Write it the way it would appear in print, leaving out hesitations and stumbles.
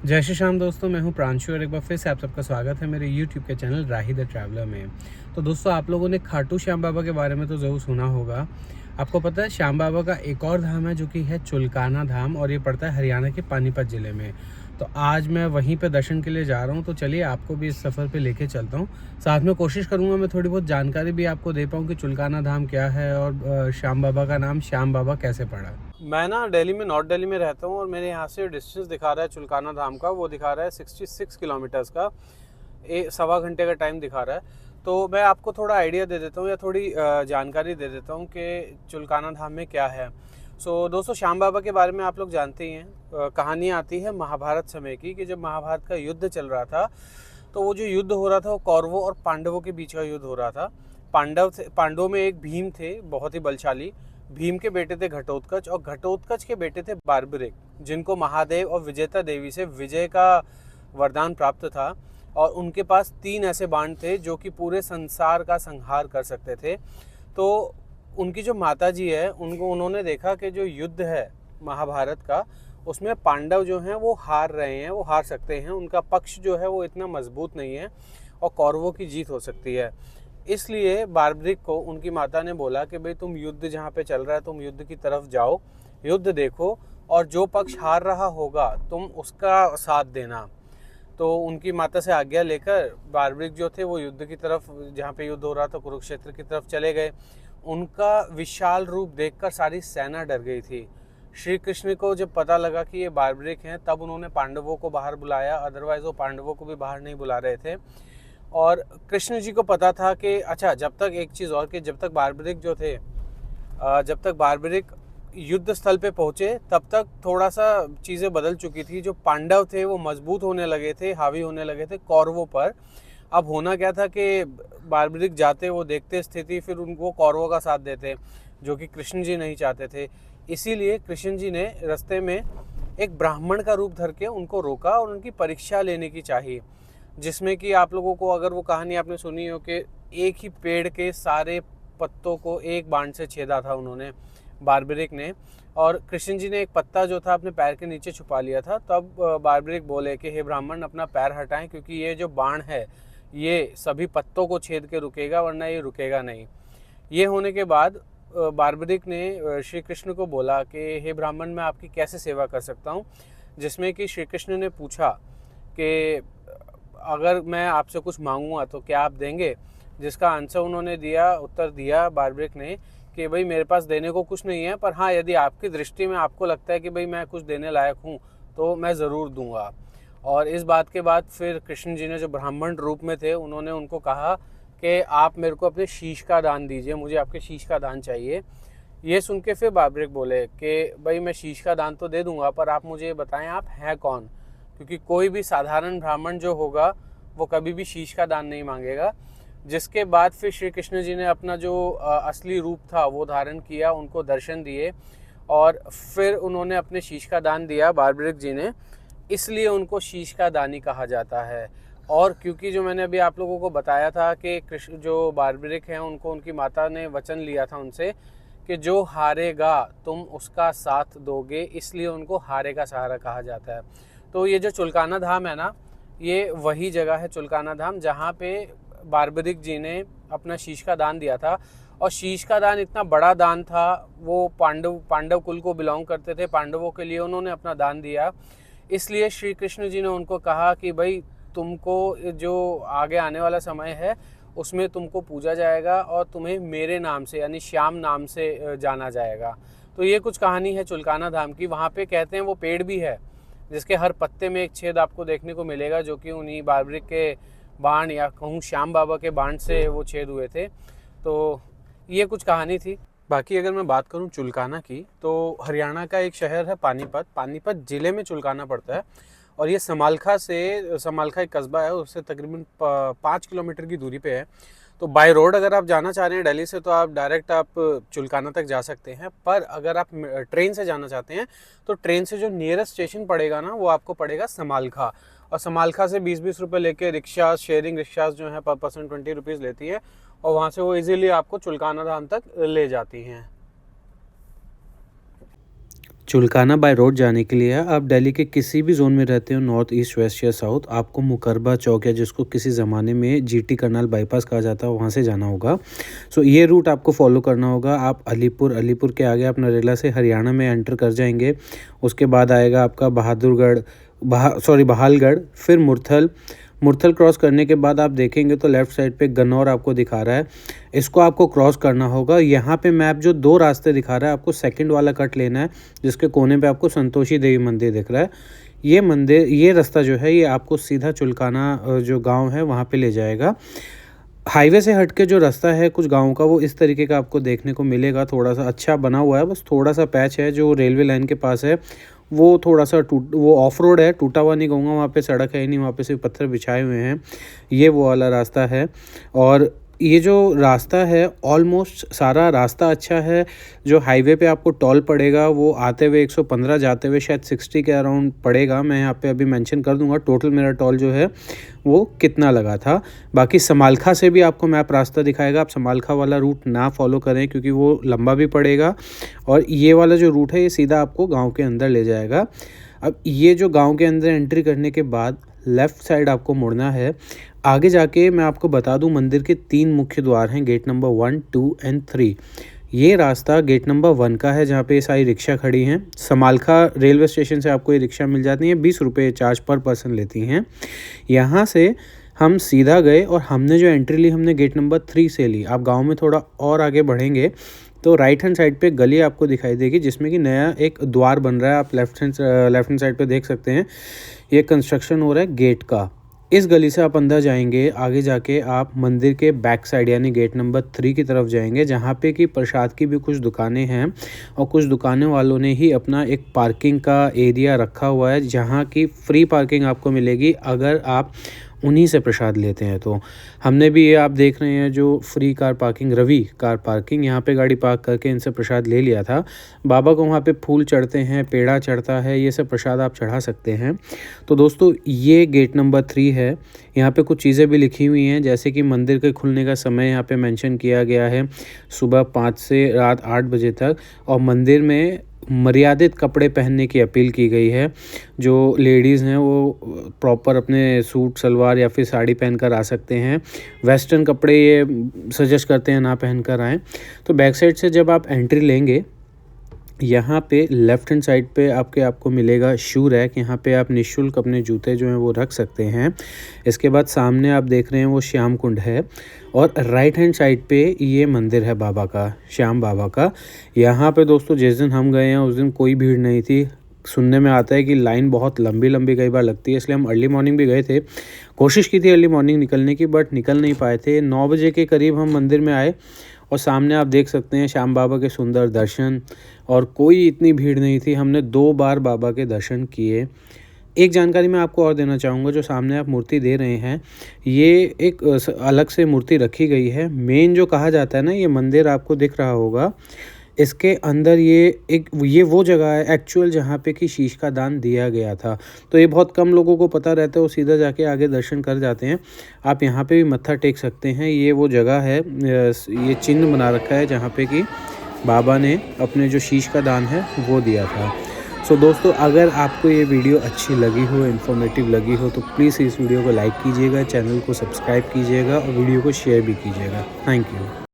जय श्री श्याम दोस्तों, मैं हूं प्रांशु और एक बार फिर से आप सबका स्वागत है मेरे YouTube के चैनल राही द ट्रैवलर में। तो दोस्तों, आप लोगों ने खाटू श्याम बाबा के बारे में तो ज़रूर सुना होगा। आपको पता है श्याम बाबा का एक और धाम है जो कि है चुलकाना धाम, और ये पड़ता है हरियाणा के पानीपत ज़िले में। तो आज मैं वहीं पे दर्शन के लिए जा रहा हूँ, तो चलिए आपको भी इस सफ़र पे लेके चलता हूँ। साथ में कोशिश करूँगा मैं थोड़ी बहुत जानकारी भी आपको दे पाऊँ कि चुलकाना धाम क्या है और श्याम बाबा का नाम श्याम बाबा कैसे पड़ा। मैं ना दिल्ली में, नॉर्थ दिल्ली में रहता हूँ, और मेरे यहाँ से डिस्टेंस दिखा रहा है चुलकाना धाम का, वो दिखा रहा है 66 किलोमीटर्स का। सवा घंटे का टाइम दिखा रहा है। तो मैं आपको थोड़ा आइडिया दे देता हूँ या थोड़ी जानकारी दे देता हूँ कि चुलकाना धाम में क्या है। दोस्तों, श्याम बाबा के बारे में आप लोग जानते ही हैं। कहानी आती है महाभारत समय की, कि जब महाभारत का युद्ध चल रहा था, तो वो जो युद्ध हो रहा था वो कौरवों और पांडवों के बीच का युद्ध हो रहा था। पांडवों में एक भीम थे, बहुत ही बलशाली। भीम के बेटे थे घटोत्कच, और घटोत्कच के बेटे थे बार्बरिक, जिनको महादेव और विजेता देवी से विजय का वरदान प्राप्त था। और उनके पास 3 ऐसे बाण थे जो कि पूरे संसार का संहार कर सकते थे। तो उनकी जो माता जी है, उन्होंने देखा कि जो युद्ध है महाभारत का, उसमें पांडव जो हैं वो हार रहे हैं, वो हार सकते हैं, उनका पक्ष जो है वो इतना मजबूत नहीं है और कौरवों की जीत हो सकती है। इसलिए बार्बरिक को उनकी माता ने बोला कि भाई, तुम युद्ध जहाँ पे चल रहा है, तुम युद्ध की तरफ जाओ, युद्ध देखो, और जो पक्ष हार रहा होगा तुम उसका साथ देना। तो उनकी माता से आज्ञा लेकर बार्बरिक जो थे वो युद्ध की तरफ, जहाँ पे युद्ध हो रहा था कुरुक्षेत्र की तरफ चले गए। उनका विशाल रूप देखकर सारी सेना डर गई थी। श्री कृष्ण को जब पता लगा कि ये बार्बरिक हैं, तब उन्होंने पांडवों को बाहर बुलाया, अदरवाइज वो पांडवों को भी बाहर नहीं बुला रहे थे। और कृष्ण जी को पता था कि अच्छा, जब तक एक चीज़ और, कि जब तक बार्बरिक युद्ध स्थल पे पहुँचे, तब तक थोड़ा सा चीज़ें बदल चुकी थी। जो पांडव थे वो मजबूत होने लगे थे, हावी होने लगे थे कौरवों पर। अब होना क्या था कि बार्बरिक जाते, वो देखते स्थिति, फिर उनको कौरवों का साथ देते, जो कि कृष्ण जी नहीं चाहते थे। इसीलिए कृष्ण जी ने रास्ते में एक ब्राह्मण का रूप धर के उनको रोका और उनकी परीक्षा लेने की चाहिए, जिसमें कि आप लोगों को, अगर वो कहानी आपने सुनी हो, कि एक ही पेड़ के सारे पत्तों को एक बाण से छेदा था उन्होंने, बार्बरिक ने। और कृष्ण जी ने एक पत्ता जो था अपने पैर के नीचे छुपा लिया था। तब बार्बरिक बोले कि हे ब्राह्मण, अपना पैर हटाएं, क्योंकि ये जो बाण है ये सभी पत्तों को छेद के रुकेगा, वरना ये रुकेगा नहीं। ये होने के बाद बार्बरिक ने श्री कृष्ण को बोला कि हे ब्राह्मण, मैं आपकी कैसे सेवा कर सकता हूँ। जिसमें कि श्री कृष्ण ने पूछा कि अगर मैं आपसे कुछ मांगूंगा तो क्या आप देंगे। जिसका आंसर उन्होंने दिया, उत्तर दिया बार्बरिक ने, कि भाई, मेरे पास देने को कुछ नहीं है, पर हाँ, यदि आपकी दृष्टि में आपको लगता है कि भाई मैं कुछ देने लायक हूँ, तो मैं ज़रूर दूंगा। और इस बात के बाद फिर कृष्ण जी ने, जो ब्राह्मण रूप में थे, उन्होंने उनको कहा कि आप मेरे को अपने शीश का दान दीजिए, मुझे आपके शीश का दान चाहिए। ये सुन के फिर बार्बरिक बोले कि भाई, मैं शीश का दान तो दे दूंगा, पर आप मुझे बताएं आप हैं कौन, क्योंकि कोई भी साधारण ब्राह्मण जो होगा वो कभी भी शीश का दान नहीं मांगेगा। जिसके बाद फिर श्री कृष्ण जी ने अपना जो असली रूप था वो धारण किया, उनको दर्शन दिए, और फिर उन्होंने अपने शीश का दान दिया बार्बरिक जी ने। इसलिए उनको शीश का दानी कहा जाता है। और क्योंकि जो मैंने अभी आप लोगों को बताया था कि कृष्ण, जो बार्बरिक हैं, उनको उनकी माता ने वचन लिया था उनसे कि जो हारेगा तुम उसका साथ दोगे, इसलिए उनको हारे का सहारा कहा जाता है। तो ये जो चुलकाना धाम है ना, ये वही जगह है चुलकाना धाम, जहाँ पे बार्बरिक जी ने अपना शीश का दान दिया था। और शीश का दान इतना बड़ा दान था, वो पांडव कुल को बिलोंग करते थे, पांडवों के लिए उन्होंने अपना दान दिया। इसलिए श्री कृष्ण जी ने उनको कहा कि भाई, तुमको जो आगे आने वाला समय है उसमें तुमको पूजा जाएगा, और तुम्हें मेरे नाम से, यानी श्याम नाम से जाना जाएगा। तो ये कुछ कहानी है चुलकाना धाम की। वहाँ पे कहते हैं वो पेड़ भी है जिसके हर पत्ते में एक छेद आपको देखने को मिलेगा, जो कि उन्हीं बार्बरिक के बाण, या कहूँ श्याम बाबा के बाण से वो छेद हुए थे। तो ये कुछ कहानी थी। बाकी अगर मैं बात करूँ चुलकाना की, तो हरियाणा का एक शहर है पानीपत, पानीपत ज़िले में चुलकाना पड़ता है। और ये समालखा एक कस्बा है, उससे तकरीबन 5 किलोमीटर की दूरी पे है। तो बाय रोड अगर आप जाना चाह रहे हैं दिल्ली से, तो आप डायरेक्ट चुलकाना तक जा सकते हैं। पर अगर आप ट्रेन से जाना चाहते हैं, तो ट्रेन से जो नियरेस्ट स्टेशन पड़ेगा ना, वो आपको पड़ेगा समालखा। और समालखा से 20-20 रुपये लेके रिक्शा, शेयरिंग रिक्शाज जो हैं, पर पर्सन 20 रुपीज़ लेती है, और वहाँ से वो इजीली आपको चुलकाना धाम तक ले जाती हैं। चुलकाना बाय रोड जाने के लिए है। आप दिल्ली के किसी भी जोन में रहते हो, नॉर्थ, ईस्ट, वेस्ट या साउथ, आपको मुकरबा चौक या जिसको किसी ज़माने में जीटी करनाल बाईपास कहा जाता है, वहाँ से जाना होगा। सो ये रूट आपको फॉलो करना होगा। आप अलीपुर के आगे आप नरेला से हरियाणा में एंटर कर जाएंगे। उसके बाद आएगा आपका बहालगढ़, फिर मुरथल क्रॉस करने के बाद आप देखेंगे तो लेफ़्ट साइड पे गन्नौर आपको दिखा रहा है। इसको आपको क्रॉस करना होगा। यहाँ पे मैप जो 2 रास्ते दिखा रहा है, आपको सेकंड वाला कट लेना है, जिसके कोने पे आपको संतोषी देवी मंदिर दिख रहा है। ये रास्ता जो है ये आपको सीधा चुलकाना जो गाँव है वहाँ पर ले जाएगा। हाईवे से हट के जो रास्ता है कुछ गाँव का, वो इस तरीके का आपको देखने को मिलेगा। थोड़ा सा अच्छा बना हुआ है, बस थोड़ा सा पैच है जो रेलवे लाइन के पास है, वो थोड़ा सा वो ऑफ रोड है, टूटा हुआ नहीं कहूँगा, वहाँ पे सड़क है ही नहीं, वहाँ पे सिर्फ पत्थर बिछाए हुए हैं। ये वो वाला रास्ता है। और ये जो रास्ता है ऑलमोस्ट सारा रास्ता अच्छा है। जो हाईवे पे आपको टोल पड़ेगा वो आते हुए 115, जाते हुए शायद 60 के अराउंड पड़ेगा। मैं यहाँ पे अभी मेंशन कर दूंगा टोटल मेरा टोल जो है वो कितना लगा था। बाकी समालखा से भी आपको मैप रास्ता दिखाएगा। आप समालखा वाला रूट ना फॉलो करें क्योंकि वो लंबा भी पड़ेगा, और ये वाला जो रूट है ये सीधा आपको गाँव के अंदर ले जाएगा। अब ये जो गाँव के अंदर एंट्री करने के बाद लेफ़्ट साइड आपको मुड़ना है। आगे जाके मैं आपको बता दूं, मंदिर के 3 मुख्य द्वार हैं, गेट नंबर 1, 2 एंड 3। ये रास्ता गेट नंबर 1 का है, जहाँ पे ये सारी रिक्शा खड़ी हैं। समालखा रेलवे स्टेशन से आपको ये रिक्शा मिल जाती है, 20 रुपये चार्ज पर पर्सन लेती हैं। यहाँ से हम सीधा गए और हमने जो एंट्री ली हमने गेट नंबर 3 से ली। आप गाँव में थोड़ा और आगे बढ़ेंगे तो राइट हैंड साइड पे गली आपको दिखाई देगी, जिसमें कि नया एक द्वार बन रहा है। आप लेफ्ट हैंड साइड पे देख सकते हैं, ये कंस्ट्रक्शन हो रहा है गेट का। इस गली से आप अंदर जाएंगे, आगे जाके आप मंदिर के बैक साइड यानी गेट नंबर 3 की तरफ जाएंगे, जहाँ पे कि प्रसाद की भी कुछ दुकानें हैं, और कुछ दुकानें वालों ने ही अपना एक पार्किंग का एरिया रखा हुआ है, जहाँ की फ्री पार्किंग आपको मिलेगी अगर आप उन्हीं से प्रसाद लेते हैं। तो हमने भी ये आप देख रहे हैं जो free car parking, Ravi car parking, यहाँ पे गाड़ी पार्क करके इनसे प्रसाद ले लिया था। बाबा को वहाँ पे फूल चढ़ते हैं, पेड़ा चढ़ता है, ये सब प्रसाद आप चढ़ा सकते हैं। तो दोस्तों ये गेट नंबर 3 है। यहाँ पे कुछ चीज़ें भी लिखी हुई हैं, जैसे कि मंदिर के खुलने का समय यहाँ पे मेंशन किया गया है, सुबह 5 से रात 8 बजे तक, और मंदिर में मर्यादित कपड़े पहनने की अपील की गई है। जो लेडीज़ हैं वो प्रॉपर अपने सूट सलवार या फिर साड़ी पहनकर आ सकते हैं। वेस्टर्न कपड़े ये सजेस्ट करते हैं ना पहनकर आएँ। तो बैक साइड से जब आप एंट्री लेंगे, यहाँ पे लेफ़्ट हैंड साइड पे आपको मिलेगा शू रैक। यहाँ पे आप निःशुल्क अपने जूते जो हैं वो रख सकते हैं। इसके बाद सामने आप देख रहे हैं वो श्याम कुंड है, और राइट हैंड साइड पे ये मंदिर है बाबा का, श्याम बाबा का। यहाँ पे दोस्तों जिस दिन हम गए हैं उस दिन कोई भीड़ नहीं थी। सुनने में आता है कि लाइन बहुत लंबी कई बार लगती है, इसलिए हम अर्ली मॉर्निंग भी गए थे। कोशिश की थी अर्ली मॉर्निंग निकलने की, बट निकल नहीं पाए थे। 9 बजे के करीब हम मंदिर में आए, और सामने आप देख सकते हैं श्याम बाबा के सुंदर दर्शन, और कोई इतनी भीड़ नहीं थी। हमने 2 बार बाबा के दर्शन किए। एक जानकारी मैं आपको और देना चाहूँगा, जो सामने आप मूर्ति दे रहे हैं, ये एक अलग से मूर्ति रखी गई है। मेन जो कहा जाता है ना, ये मंदिर आपको दिख रहा होगा, इसके अंदर ये वो जगह है एक्चुअल जहाँ पे कि शीश का दान दिया गया था। तो ये बहुत कम लोगों को पता रहता है, वो सीधा जाके आगे दर्शन कर जाते हैं। आप यहाँ पे भी मत्था टेक सकते हैं। ये वो जगह है, ये चिन्ह बना रखा है जहाँ पे कि बाबा ने अपने जो शीश का दान है वो दिया था। सो दोस्तों, अगर आपको ये वीडियो अच्छी लगी हो, इन्फॉर्मेटिव लगी हो, तो प्लीज़ इस वीडियो को लाइक कीजिएगा, चैनल को सब्सक्राइब कीजिएगा और वीडियो को शेयर भी कीजिएगा। Thank you.